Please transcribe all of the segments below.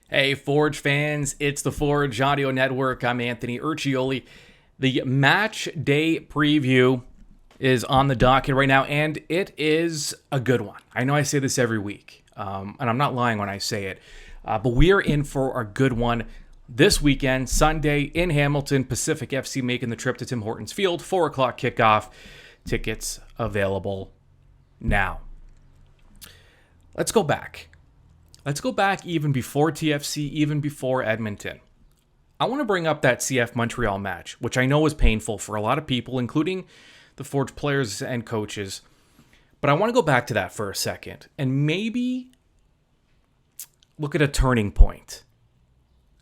Hey, Forge fans, it's the Forge Audio Network. I'm Anthony Urciuoli. The match day preview is on the docket right now, and it is a good one. I know I say this every week, and I'm not lying when I say it, but we are in for a good one this weekend, Sunday in Hamilton. Pacific FC making the trip to Tim Hortons Field, 4 o'clock kickoff. Tickets available now. Let's go back. Let's go back even before TFC, even before Edmonton. I want to bring up that CF Montreal match, which I know was painful for a lot of people, including the Forge players and coaches. But I want to go back to that for a second and maybe look at a turning point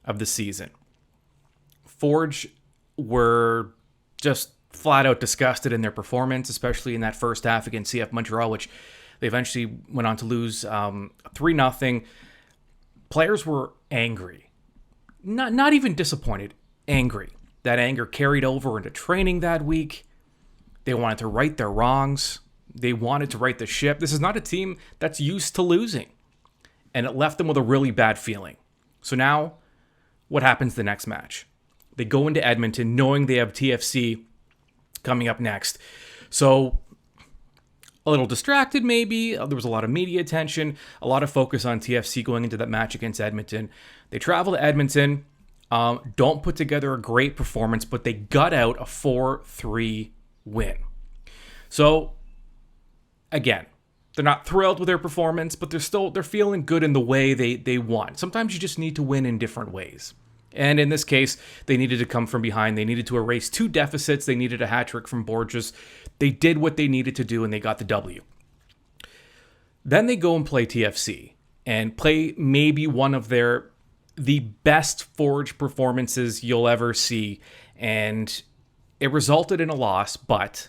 of the season. Forge were just flat out disgusted in their performance, especially in that first half against CF Montreal, which they eventually went on to lose 3-0. Players were angry. Not even disappointed, angry. That anger carried over into training that week. They wanted to right their wrongs. They wanted to right the ship. This is not a team that's used to losing. And it left them with a really bad feeling. So now, what happens the next match? They go into Edmonton knowing they have TFC coming up next. So a little distracted maybe. There was a lot of media attention, a lot of focus on TFC going into that match against Edmonton. They travel to Edmonton, don't put together a great performance, but they gut out a 4-3 win. So, again, they're not thrilled with their performance, but they're feeling good in the way they won. Sometimes you just need to win in different ways. And in this case, they needed to come from behind. They needed to erase 2 deficits. They needed a hat trick from Borges. They did what they needed to do, and they got the W. Then they go and play TFC and play maybe one of the best Forge performances you'll ever see. And it resulted in a loss, but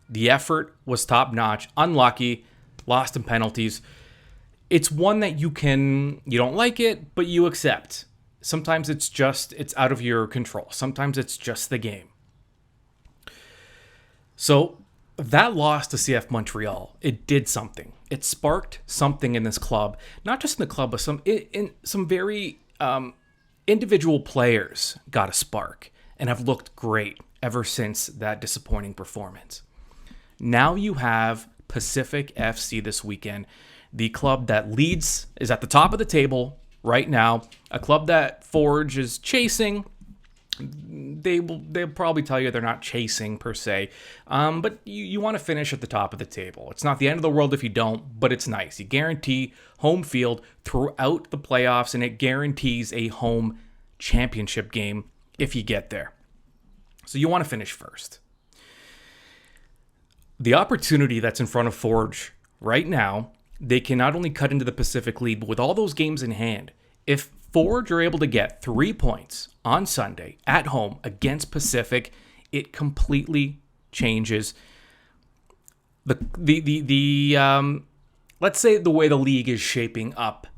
the effort was top-notch. Unlucky, lost in penalties. It's one that you don't like it, but you accept. Sometimes it's out of your control. Sometimes it's just the game. So that loss to CF Montreal, it did something. It sparked something in this club, not just in the club, but some very individual players got a spark and have looked great ever since that disappointing performance. Now you have Pacific FC this weekend, the club that leads, is at the top of the table right now, a club that Forge is chasing. They'll probably tell you they're not chasing per se, but you want to finish at the top of the table. It's not the end of the world if you don't, but it's nice. You guarantee home field throughout the playoffs, and it guarantees a home championship game if you get there. So you want to finish first. The opportunity that's in front of Forge right now, they can not only cut into the Pacific lead, but with all those games in hand, if Forge are able to get 3 points on Sunday at home against Pacific, it completely changes the let's say the way the league is shaping up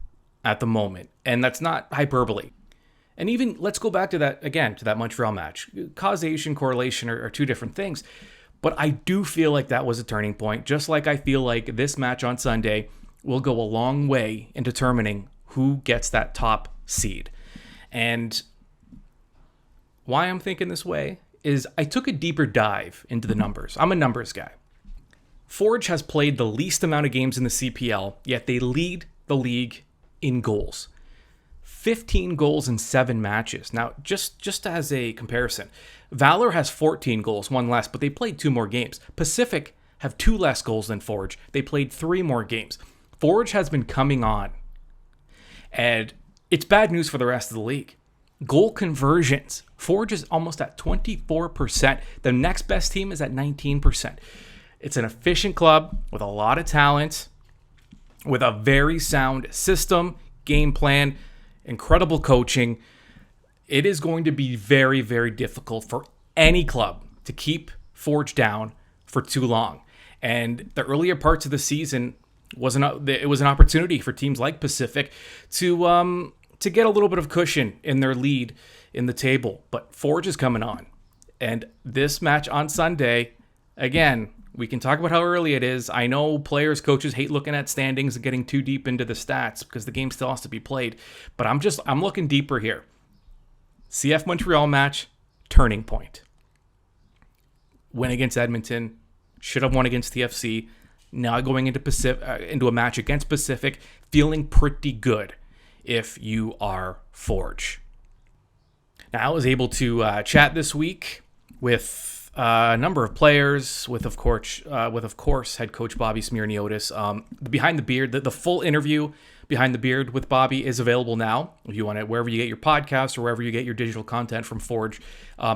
at the moment. And that's not hyperbole. And even let's go back to that Montreal match. Causation, correlation are 2 different things. But I do feel like that was a turning point, just like I feel like this match on Sunday will go a long way in determining who gets that top seed. And why I'm thinking this way is I took a deeper dive into the numbers. I'm a numbers guy. Forge has played the least amount of games in the CPL, yet they lead the league in goals. 15 goals in 7 matches. Now, just as a comparison, Valor has 14 goals, 1 less, but they played 2 more games. Pacific have 2 less goals than Forge. They played 3 more games. Forge has been coming on, and it's bad news for the rest of the league. Goal conversions. Forge is almost at 24%. The next best team is at 19%. It's an efficient club with a lot of talent, with a very sound system, game plan, incredible coaching. It is going to be very, very difficult for any club to keep Forge down for too long. And the earlier parts of the season was an opportunity for teams like Pacific to get a little bit of cushion in their lead in the table. But Forge is coming on. And this match on Sunday, again, We can talk about how early it is. I know players, coaches hate looking at standings and getting too deep into the stats because the game still has to be played. But I'm looking deeper here. CF Montreal match, turning point. Win against Edmonton, should have won against TFC. Now going into a match against Pacific, feeling pretty good if you are Forge. Now I was able to chat this week with a number of players, with of course head coach Bobby Smirniotis. Behind the Beard, the full interview Behind the Beard with Bobby is available now. If you want it, wherever you get your podcast or wherever you get your digital content from Forge,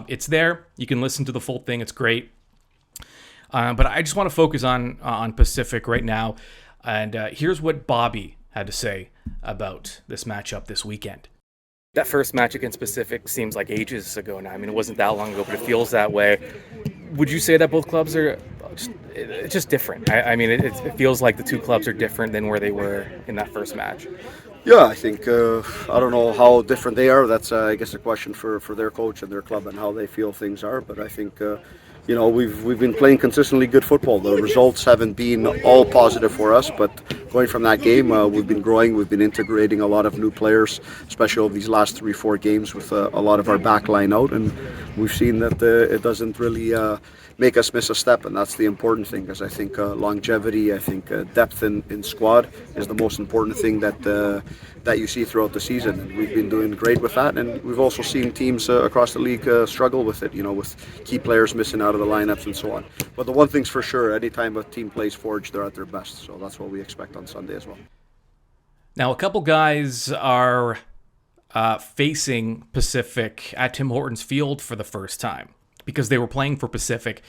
it's there. You can listen to the full thing. It's great. But I just want to focus on Pacific right now. And here's what Bobby had to say about this matchup this weekend. That first match against Pacific seems like ages ago now. I mean, it wasn't that long ago, but it feels that way. Would you say that both clubs are just different? I mean, it feels like the two clubs are different than where they were in that first match. Yeah, I think, I don't know how different they are. That's, I guess, a question for their coach and their club and how they feel things are. But I think, we've been playing consistently good football. The results haven't been all positive for us, but going from that game, we've been growing. We've been integrating a lot of new players, especially over these last 3-4 games with a lot of our back line out. And we've seen that it doesn't really make us miss a step, and that's the important thing, because I think longevity, I think depth in squad is the most important thing that you see throughout the season, and we've been doing great with that. And we've also seen teams across the league struggle with it, with key players missing out of the lineups and so on. But the one thing's for sure, anytime a team plays Forge, they're at their best, so that's what we expect on Sunday as well. Now, a couple guys are facing Pacific at Tim Hortons Field for the first time, because they were playing for Pacific.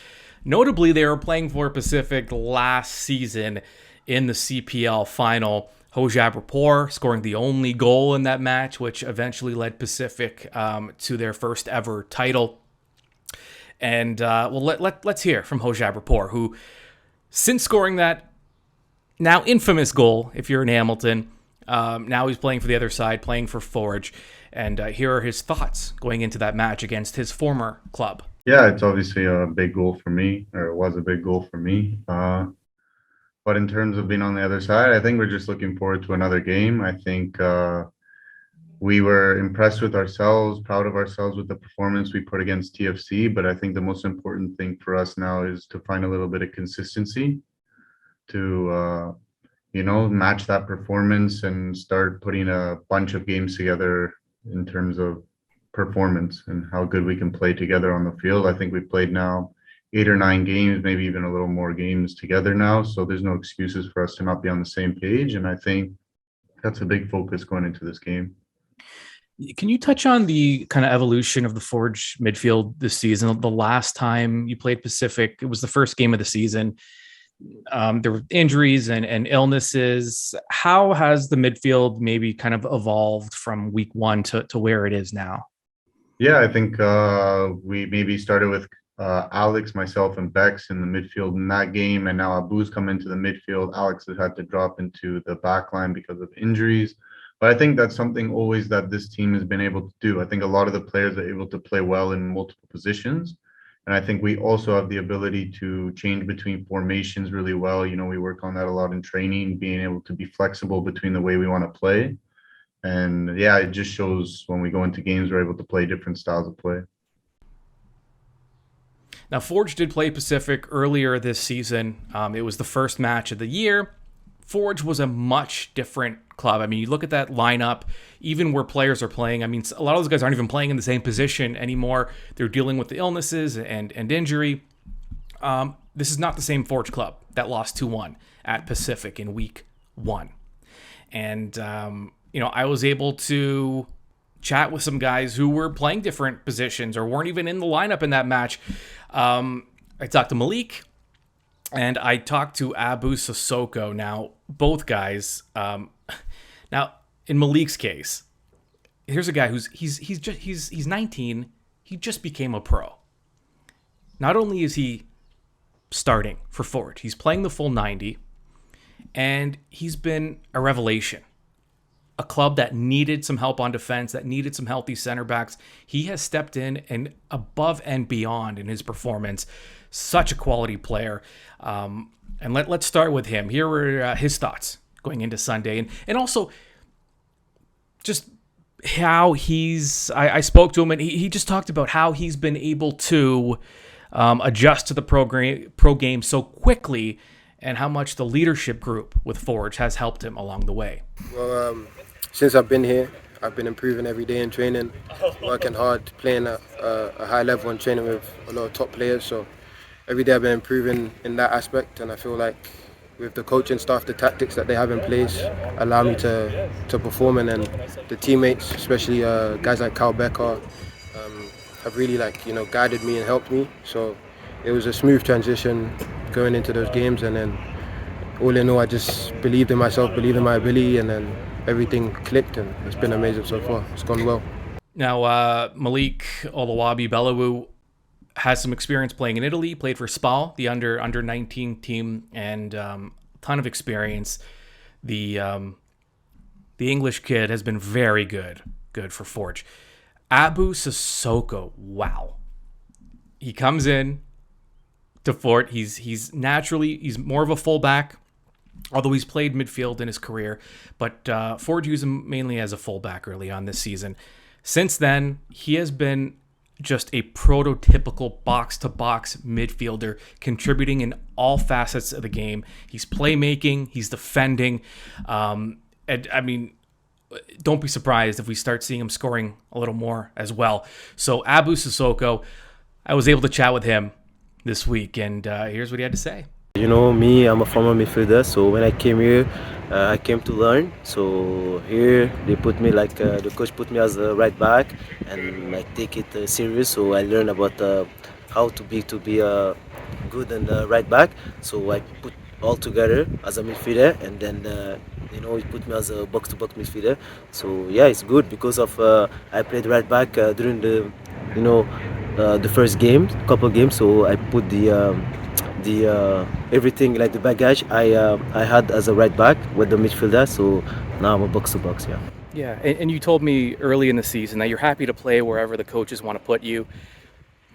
Notably, they were playing for Pacific last season in the CPL final. Hojab Rapport scoring the only goal in that match, which eventually led Pacific to their first ever title. And let's hear from Hojab Rapport, who, since scoring that now infamous goal, if you're in Hamilton, now he's playing for the other side, playing for Forge. And here are his thoughts going into that match against his former club. Yeah, it's obviously a big goal for me, or it was a big goal for me. But in terms of being on the other side, I think we're just looking forward to another game. I think we were impressed with ourselves, proud of ourselves with the performance we put against TFC. But I think the most important thing for us now is to find a little bit of consistency to, match that performance and start putting a bunch of games together in terms of performance and how good we can play together on the field. I think we've played now 8 or 9 games, maybe even a little more games together now. So there's no excuses for us to not be on the same page. And I think that's a big focus going into this game. Can you touch on the kind of evolution of the Forge midfield this season? The last time you played Pacific, it was the first game of the season. There were injuries and illnesses. How has the midfield maybe kind of evolved from week one to where it is now? Yeah, I think we maybe started with Alex, myself, and Bex in the midfield in that game, and now Abu's come into the midfield. Alex has had to drop into the back line because of injuries. But I think that's something always that this team has been able to do. I think a lot of the players are able to play well in multiple positions. And I think we also have the ability to change between formations really well. We work on that a lot in training, being able to be flexible between the way we want to play. And yeah, it just shows when we go into games, we're able to play different styles of play. Now, Forge did play Pacific earlier this season. It was the first match of the year. Forge was a much different club. I mean, you look at that lineup, even where players are playing. I mean, a lot of those guys aren't even playing in the same position anymore. They're dealing with the illnesses and injury. This is not the same Forge club that lost 2-1 at Pacific in week 1. And, I was able to chat with some guys who were playing different positions or weren't even in the lineup in that match. I talked to Malik and I talked to Abu Sissoko. Now, both guys. Now, in Malik's case, here's a guy he's 19. He just became a pro. Not only is he starting for Forge, he's playing the full 90, and he's been a revelation a club that needed some help on defense, that needed some healthy center backs. He has stepped in and above and beyond in his performance. Such a quality player. And let's start with him. Here are his thoughts going into Sunday. And also just how I spoke to him, and he just talked about how he's been able to adjust to the pro game so quickly, and how much the leadership group with Forge has helped him along the way. Well, since I've been here, I've been improving every day in training, working hard, playing at a high level and training with a lot of top players. So every day I've been improving in that aspect, and I feel like with the coaching staff, the tactics that they have in place allow me to perform, and then the teammates, especially guys like Kyle Becker, have really guided me and helped me. So it was a smooth transition going into those games, and then all in all, I just believed in myself, believed in my ability, and then everything clicked, and it's been amazing so far. It's gone well. Now, Malik Oluwabi-Belawu has some experience playing in Italy, played for Spal, the under 19 team, and ton of experience. The English kid has been very good for Forge. Abu Sissoko, wow. He comes in to Fort. He's more of a fullback, although he's played midfield in his career, but Forge used him mainly as a fullback early on this season. Since then, he has been just a prototypical box-to-box midfielder, contributing in all facets of the game. He's playmaking, he's defending, and I mean, don't be surprised if we start seeing him scoring a little more as well. So Abu Sissoko, I was able to chat with him this week, and here's what he had to say. You know, me, I'm a former midfielder, so when I came here, I came to learn. So here, they put me the coach put me as a right back, and I take it serious. So I learn about how to be good and right back. So I put all together as a midfielder, and then he put me as a box-to-box midfielder. So yeah, it's good because of I played right back during the first couple games. So I put the everything, like the baggage I had as a right back with the midfielder, so now I'm a box-to-box, yeah. Yeah, and you told me early in the season that you're happy to play wherever the coaches want to put you,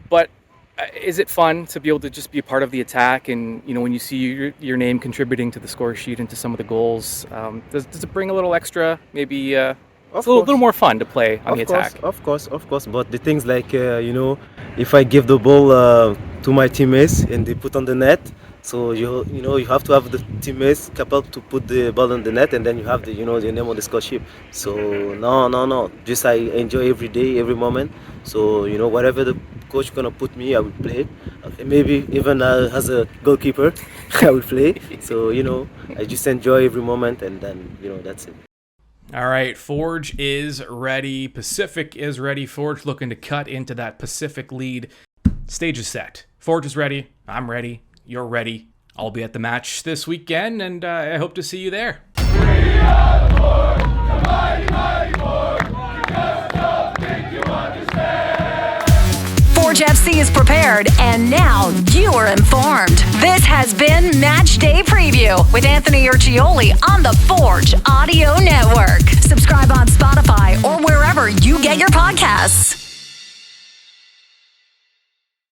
but is it fun to be able to just be a part of the attack, and when you see your name contributing to the score sheet and to some of the goals, does it bring a little extra, maybe it's a little more fun to play on the attack? Of course, but the things like if I give the ball to my teammates and they put on the net, so you have to have the teammates capable to put the ball on the net, and then you have the name on the score sheet. So no, just I enjoy every day, every moment. So whatever the coach gonna put me, I will play. Maybe even as a goalkeeper, I will play. So I just enjoy every moment, and then that's it. All right, Forge is ready. Pacific is ready. Forge looking to cut into that Pacific lead. Stage is set. Forge is ready. I'm ready. You're ready. I'll be at the match this weekend, and I hope to see you there. We are the Forge, the mighty, mighty Forge. You just don't think you understand. Forge FC is prepared, and now you are informed. This has been Match Day Preview with Anthony Urciuoli on the Forge Audio Network. Subscribe on Spotify or wherever you get your podcasts.